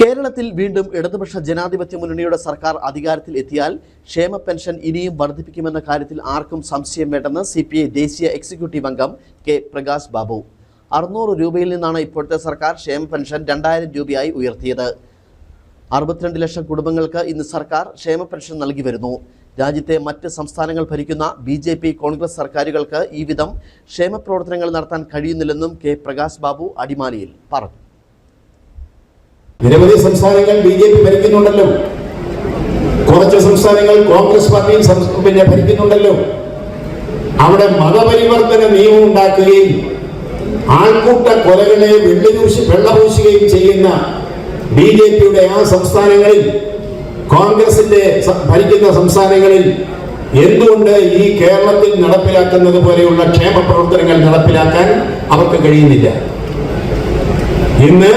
കേരളത്തിൽ വീണ്ടും ഇടതുപക്ഷ ജനാധിപത്യ മുന്നണിയുടെ സർക്കാർ അധികാരത്തിൽ എത്തിയാൽ ക്ഷേമ പെൻഷൻ ഇനിയും വർദ്ധിപ്പിക്കുമെന്ന കാര്യത്തിൽ ആർക്കും സംശയം വേണ്ടെന്ന് CPI ദേശീയ എക്സിക്യൂട്ടീവ് അംഗം കെ പ്രകാശ് ബാബു. 600 രൂപയിൽ നിന്നാണ് ഇപ്പോഴത്തെ സർക്കാർ ക്ഷേമ പെൻഷൻ 2000 രൂപയായി ഉയർത്തിയത്. 62 ലക്ഷം കുടുംബങ്ങൾക്ക് ഇന്ന് സർക്കാർ ക്ഷേമ പെൻഷൻ നൽകി വരുന്നു. രാജ്യത്തെ മറ്റ് സംസ്ഥാനങ്ങൾ ഭരിക്കുന്ന BJP കോൺഗ്രസ് സർക്കാരുകൾക്ക് ഈ വിധം ക്ഷേമ പ്രവർത്തനങ്ങൾ നടത്താൻ കഴിയുന്നില്ലെന്നും കെ പ്രകാശ് ബാബു അടിമാലിയിൽ പറഞ്ഞു. നിരവധി സംസ്ഥാനങ്ങൾ BJP ഭരിക്കുന്നുണ്ടല്ലോ, കുറച്ച് സംസ്ഥാനങ്ങൾ കോൺഗ്രസ് പാർട്ടി ഭരിക്കുന്നുണ്ടല്ലോ. അവിടെ മതപരിവർത്തന നിയമം ഉണ്ടാക്കുകയും ആൾക്കൂട്ട കൊലകളെ വെള്ളപൂശുകയും ചെയ്യുന്ന BJPയുടെ ആ സംസ്ഥാനങ്ങളിൽ, കോൺഗ്രസിന്റെ ഭരിക്കുന്ന സംസ്ഥാനങ്ങളിൽ എന്തുകൊണ്ട് ഈ കേരളത്തിൽ നടപ്പിലാക്കുന്നത് പോലെയുള്ള ക്ഷേമ പ്രവർത്തനങ്ങൾ നടപ്പിലാക്കാൻ അവർക്ക് കഴിയുന്നില്ല? ഇന്ന്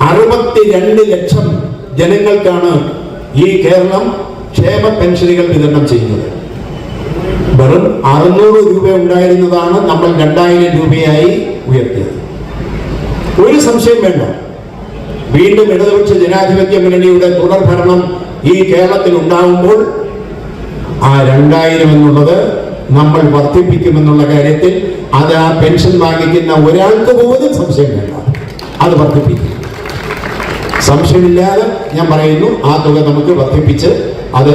62 ലക്ഷം ജനങ്ങൾക്കാണ് ഈ കേരളം ക്ഷേമ പെൻഷനുകൾ വിതരണം ചെയ്യുന്നത്. വെറും 600 രൂപ ഉണ്ടായിരുന്നതാണ് നമ്മൾ 2000 രൂപയായി ഉയർത്തിയത്. ഒരു സംശയം വേണ്ട, വീണ്ടും ഇടതുപക്ഷ ജനാധിപത്യ മുന്നണിയുടെ തുടർ ഭരണം ഈ കേരളത്തിൽ ഉണ്ടാകുമ്പോൾ ആ 2000 എന്നുള്ളത് നമ്മൾ വർദ്ധിപ്പിക്കുമെന്നുള്ള കാര്യത്തിൽ അത് ആ പെൻഷൻ വാങ്ങിക്കുന്ന ഒരാൾക്ക് പോലും സംശയം വേണ്ട, അത് വർദ്ധിപ്പിക്കും. സംശയമില്ലാതെ ഞാൻ പറയുന്നു, ആ തുക നമുക്ക് വർദ്ധിപ്പിച്ച് അത്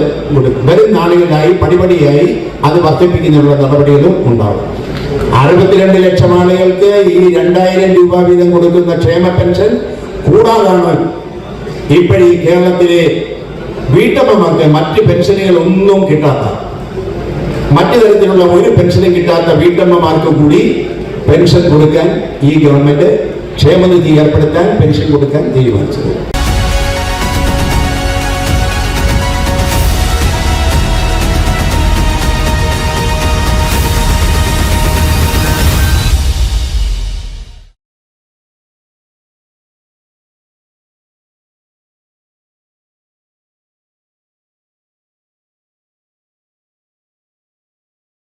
വരും നാളുകളിലായി പടിപടിയായി അത് വർദ്ധിപ്പിക്കുന്നതിനുള്ള നടപടികളും ഉണ്ടാകും. 62 ലക്ഷം ആളുകൾക്ക് ഈ 2000 രൂപ വീതം കൊടുക്കുന്ന ക്ഷേമ പെൻഷൻ കൂടാതാണ് ഇപ്പോഴീ കേരളത്തിലെ വീട്ടമ്മമാർക്ക് മറ്റ് പെൻഷനുകൾ ഒന്നും കിട്ടാത്ത, മറ്റു തരത്തിലുള്ള ഒരു പെൻഷനും കിട്ടാത്ത വീട്ടമ്മമാർക്ക് കൂടി പെൻഷൻ കൊടുക്കാൻ ഈ ഗവൺമെന്റ് ക്ഷേമനിധി ഏർപ്പെടുത്താൻ പെൻഷൻ കൊടുക്കാൻ തീരുമാനിച്ചത്.